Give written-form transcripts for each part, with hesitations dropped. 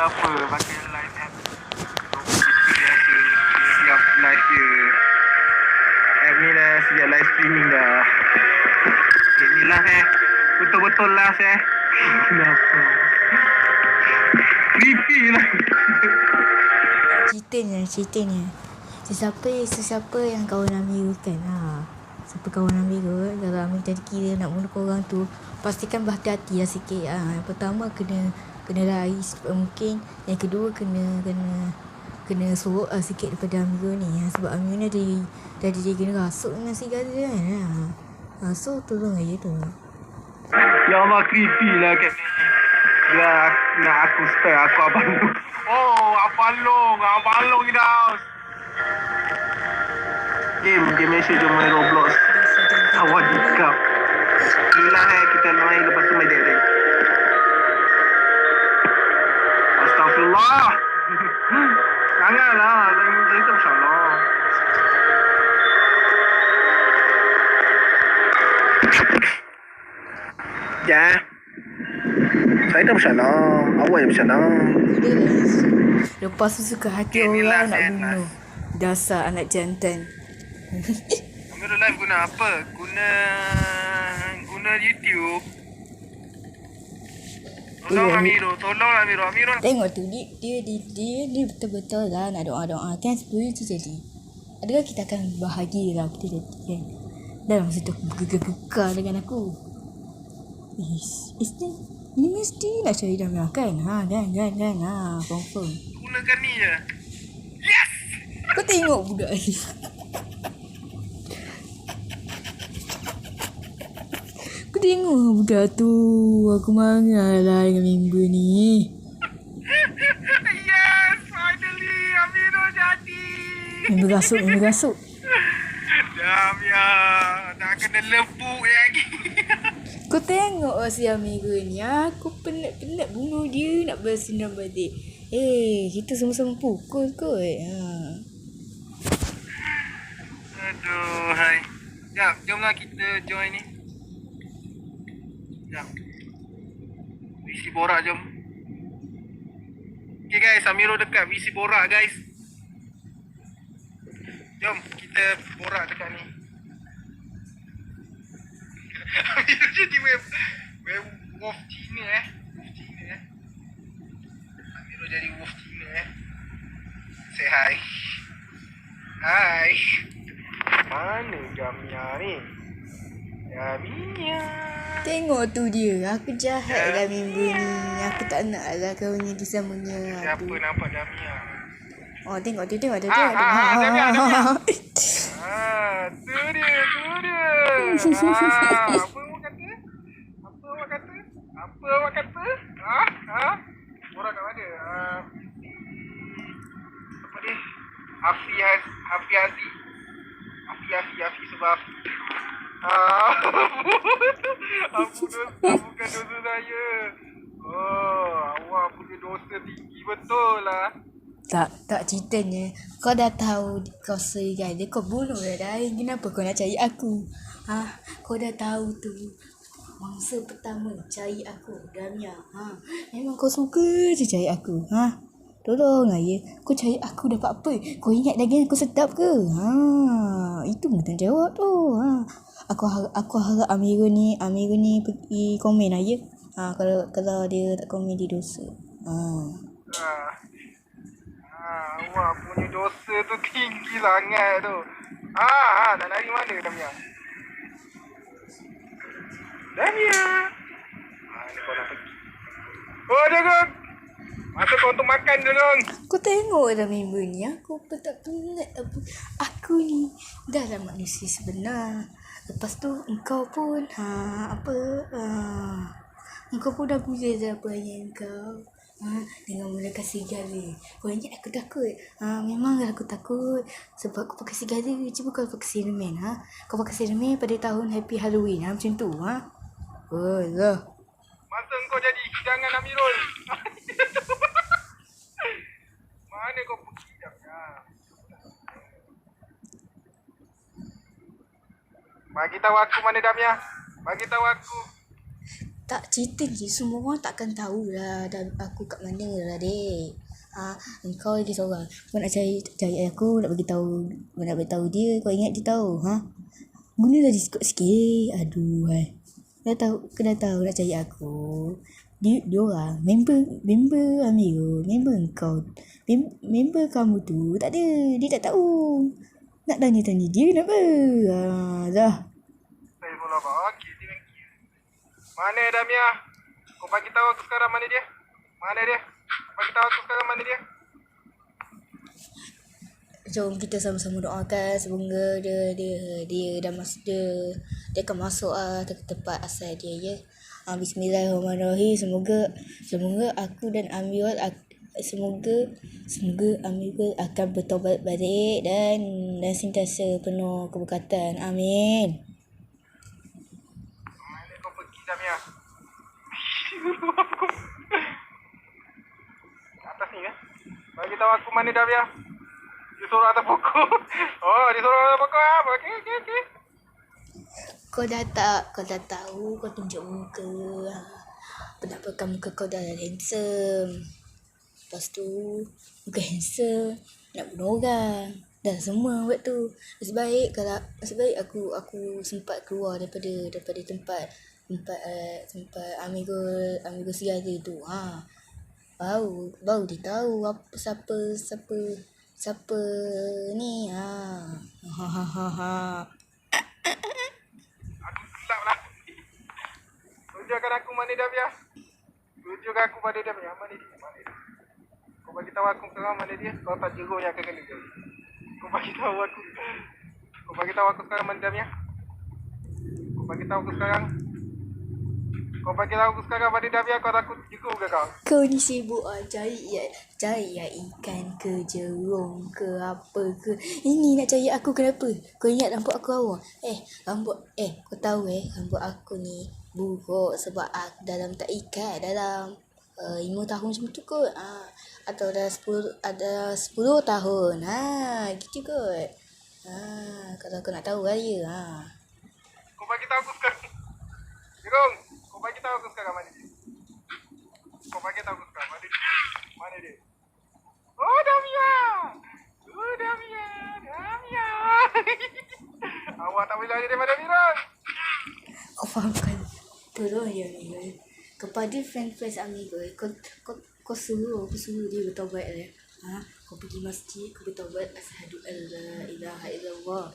apa pakai live app. Biasa siap live je. App ni dah siap live streaming dah. Inilah betul-betul lah kenapa? Creepy lah. Ceritanya. Sesiapa yang kawan Amir kan siapa kawan Amir kan, kalau Amir jadi kira nak bunuh korang tu, pastikan berhati-hati lah sikit. Yang pertama kena lari secepat mungkin. Yang kedua kena sorok sikit daripada Amir ni. Sebab Amir ni dah kena rasuk dengan serigala kan. So tolong aja tu. Ya Allah, creepy lah kat ni. Ya, nak aku spare aku abang tu. Oh, abang long ni dah. Game message je main Roblox. Awak dikap. Inilah kita main lepas tu main Dead. Astagfirullah. Janganlah, lain tu insyaAllah. Ya. Saya dah bersyana. Awak yang bersyana. Lepas tu suka hati orang nak bunuh. Dasar anak jantan. Amirul live guna apa? Guna YouTube. Tolong Amirul. Tengok tu dia betul-betul lah nak doa-doa kan, sepuluh tu jadi. Adakah kita akan bahagia lah kita jadi kan? Dalam situ aku bergegar dengan aku. Ini mesti nak cari Damia kan? Kan. Confirm. Gunakan ni je. Yes! Kau tengok budak ni. Kau tengok budak tu. Aku marah lah dengan member ni. Yes! Finally! Amirul jadi! Member rasuk. Damia! Dah kena lepuk lagi. Kau tengok si Amigo ni. Aku penat bunuh dia nak bersenam balik. Kita sama-sama pukul kot. Aduh, hai. Jomlah kita join ni. Jom. Visi borak jom. Okay guys, Amirul dekat visi borak guys. Jom kita borak dekat ni. Amirul jadi wolf Cina Amirul jadi wolf Cina Say hi. Hai. Mana Jamia ni? Jamia. Tengok tu dia. Aku jahat lah member ni. Aku tak nak lah kau ni samanya. Siapa nampak Jamia? Oh tengok tu. Tengok. Jamia. Tu dia. Apa awak kata? Orang kat mana? Apa dia? Hafi sebab bukan dosa saya. Awak punya dosa tinggi betul lah. Tak ceritanya. Kau dah tahu kau serigala, kau bunuh dah. Kenapa kau nak cari aku? Kau dah tahu tu. Mangsa pertama cari aku, Damia. Memang kau suka je cari aku. Tolong ya. Kau cari aku dapat apa? Kau ingat daging aku sedap ke? Itu tanggungjawab tu. Aku harap Amirul ni pergi komen aja. Kalau dia tak komen dia dosa. Awak punya dosa tu tinggi sangat tu. Nak lari mana Damia? Damia. Ni kau nak pergi. Oh, jangan. Masuk kau untuk makan dong. Kau tengok dah member ni. Aku tak penat apa. Aku ni dah manusia sebenar. Lepas tu engkau pun engkau pun dah guna dah apa yang engkau dengan mula kasih serigala. Kau ingat aku takut? Memanglah aku takut. Sebab aku pakai serigala. Cuba kau pakai Cinnamon. Kau pakai Cinnamon pada tahun Happy Halloween. Macam tu. Oh lah. Masa engkau jadi hidangan Amirul. Mana kau pergi Damia? Bagi tahu aku mana Damia. Bagi tahu aku. Tak cerita je, semua orang takkan tahu lah aku kat mana lah dek. Engkau lagi seorang. Kau nak cari aku, nak bagi tahu, nak bagi tahu dia, kau ingat dia tahu, Gunalah Discord sikit. Aduh, Kau dah tahu nak cari aku. Dia orang member Amirul, member engkau. Member kamu tu tak ada, dia tak tahu. Nak tanya-tanya dia kenapa? Dah. Saya bola apa? Okey, thank you. Mana Damia? Kau bagi tahu aku sekarang mana dia? Mana dia? Bagi tahu aku sekarang mana dia? Jom kita sama-sama doakan semoga dia dah masuk dia akan masuk ke tempat asal dia ya. Bismillahirrahmanirrahim. Semoga aku dan Amirul semoga Amirul akan bertaubat balik dan sentiasa penuh keberkatan. Amin. Mana kau pergi Damia? Atas ni kan? Bagi tahu aku mana Damia? Dia sorok atas pokok. Oh, dia sorok atas pokok. Okey. Kau dah tahu, kau tunjuk muka. Penampakan muka kau dah handsome. Lepas tu, muka handsome, nak bunuh orang. Dah semua buat tu. Nasib baik aku sempat keluar daripada tempat Amigo Segala tu. Baru dia tahu siapa ni. Aku gelap lah. Tunjukkan aku mana Damia. Tunjukkan aku pada Damia. Mana dia? Kau bagi tahu aku sekarang mana dia. Kau tak jeruk yang akan kena dia. Kau bagi tahu aku sekarang mana Damia. Kau bagi tahu aku sekarang mana Damia. Kau takut jeruk ke kau? Kau ni sibuk cari ikan ke jerung ke apa ke. Ini nak cari aku kenapa? Kau ingat rambut aku awal? Kau tahu rambut aku ni buruk sebab aku dalam tak ikat dalam 5 tahun macam tu kot. Atau dah 10 tahun. Gitu kot. Kalau kau nak tahu raya. Kau bagi tahu aku sekarang. Jerung, kau bagi tahu aku sekarang mana dia. Mana dia? Oh, Damia. Awak tak boleh lari daripada Mira. Kau fahamkan. Tolong ya Amirul. Kepada fans Amirul, kau suruh dia bertaubat ya. Kau pergi masjid, kau bertaubat asyhadu alla ilaha illallah.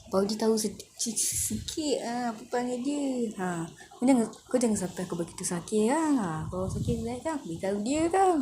Baru dia tahu sikit apa panggil dia. Kau jangan sampai kau begitu sakit Kau sakit kan, aku beritahu dia kan.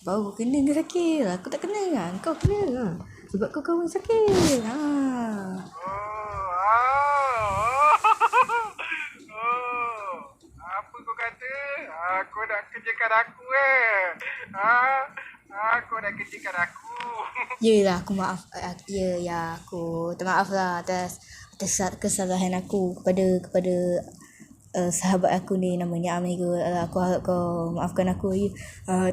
Baru kau kena ke sakit. Aku tak kena kau kena sebab kau kawan sakit. Apa kau kata? Aku nak kerjakan aku Aku nak kerjakan aku. Yelah, aku maaf. Aku termaaf lah atas kesalahan aku kepada sahabat aku ni namanya Amigo. Aku harap kau maafkan aku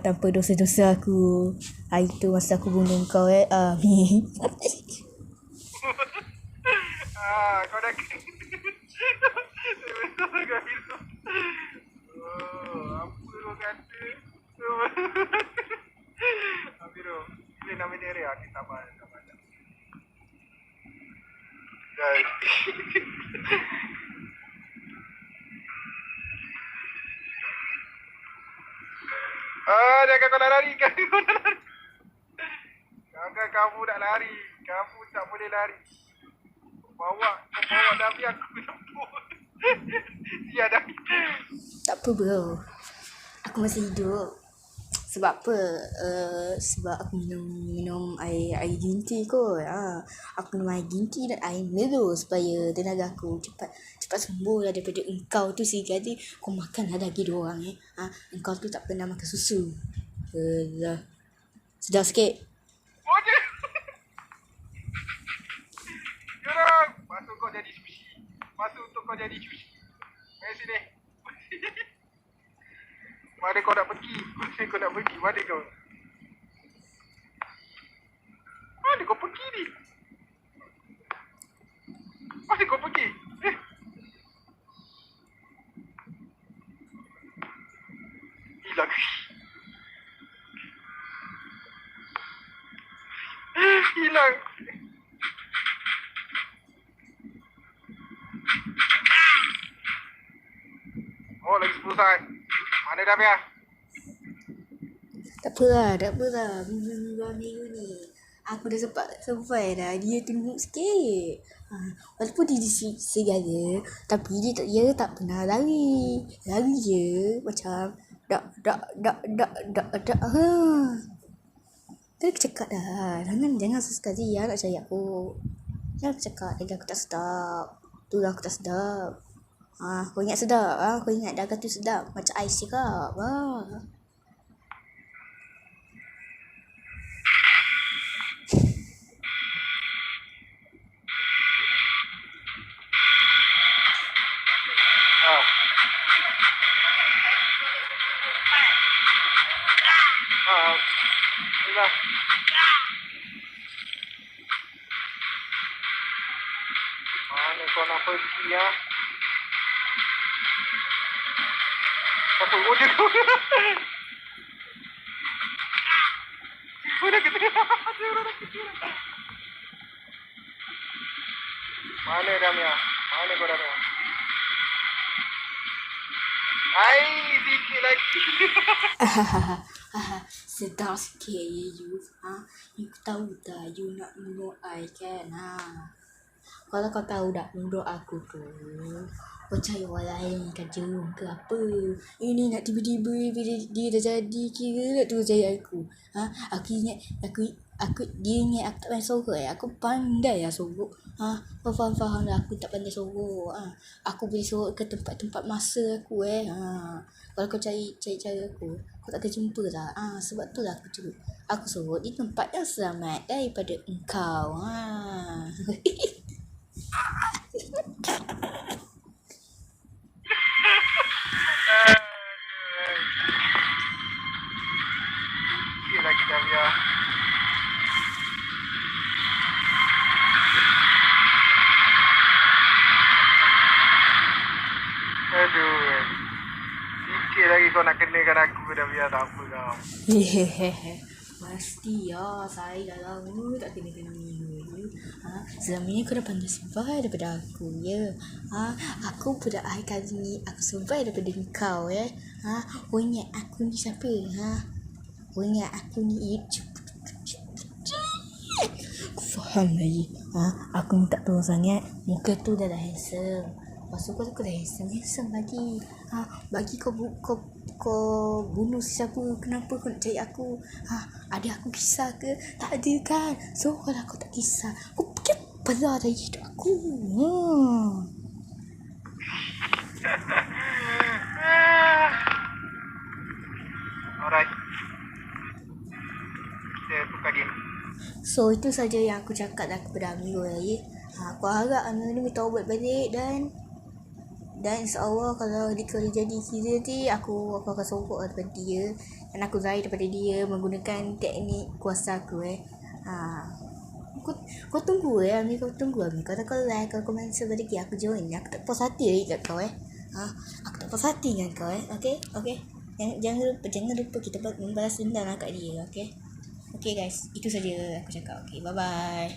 tanpa dosa-dosa aku. Hari tu masa aku bunuh kau Amin. Kau dah apa kau kata? Amirul, ini nama dia Ria. Kita sabar. Guys. Jangan kau nak lari. Jangan kamu nak lari. Kamu tak boleh lari. Bawa Davi aku jemput. Ya Davi. Tak apa bro. Aku masih hidup. Sebab apa? Sebab aku minum air ginti kot. Aku minum air ginti dan air melo supaya tenaga aku cepat sembuh lah daripada engkau tu sekali. Kau makanlah daging diorang Engkau tu tak pernah makan susu. Sedap sikit. Okey. Jurang, masuk kau jadi sushi. Mari sini. Mana kau nak pergi? Mana kau? Mana kau pergi ni? sangat. Mana dah biar? Tak apa lah. Minggu ni. Aku dah sampai dah. Dia tunggu sikit. Walaupun dia segala, tapi dia tak pernah lari. Lari je. Macam, dak. Tadi aku cakap dah. Jangan sesekali nak cari aku. Jangan aku cakap lagi aku tak sedap. Tu lah aku tak sedap. Kau ingat sedap? Kau ingat dagang tu sedap? Macam ais cakap. Inilah. Mana kau nak pergi ya? Apa? Oh, dia tu. Udah kecil. Mana Damia? Mana kau Damia? Hai, sikit lagi. Sedap sikit ya you. You tahu tak you nak bunuh I kan? Kalau kau tahu tak bunuh aku tu, kau cari orang lain kerja ke apa? Ini nak tiba-tiba dia dah jadi kira nak terus cari aku. Aku ingat dia ingat aku tak pandai sorok. Aku pandai lah sorok. Kau faham dah aku tak pandai sorok. Aku boleh sorok ke tempat-tempat masa aku Kalau kau cari cara aku, kau tak akan jumpa tak? Sebab tu lah aku sorok di tempat yang selamat daripada engkau. Sikit lagi Damia. Aduh. Sikit lagi kau nak kenakan aku Damia, tak apa kau. Pasti ya, saya dah lama tak kena you. Selama ni kau dah pandai survive daripada aku ya. Aku pada akhir kali ni aku survive daripada kau ya. Kau ingat aku ni siapa? Kau ingat aku ni aku faham lagi. Aku ni tak tahu sangat. Muka tu dah handsome. Lepas tu kau dah handsome lagi. Bagi kau bunuh siapa, kenapa kau nak cari aku? Ada aku kisah ke? Tak ada kan? So kalau aku tak kisah, kau fikir apa dari hidup aku? Alright. Kita tukar game. So itu saja yang aku cakap dah kepada Amirul ya. Aku harap Amirul ni taubat balik dan insyaAllah kalau dia jadi kira nanti aku akan sokok daripada dia dan aku zahir daripada dia menggunakan teknik kuasa aku Kau tunggu Amir, kau tunggu Amir. Kalau kau like, kau komen sebab lagi aku join. Aku tak puas hati lagi kat kau Aku tak puas hati dengan kau Okay. Jangan lupa kita membalas dendam kat dia Okay guys, itu saja aku cakap. Okay, bye bye.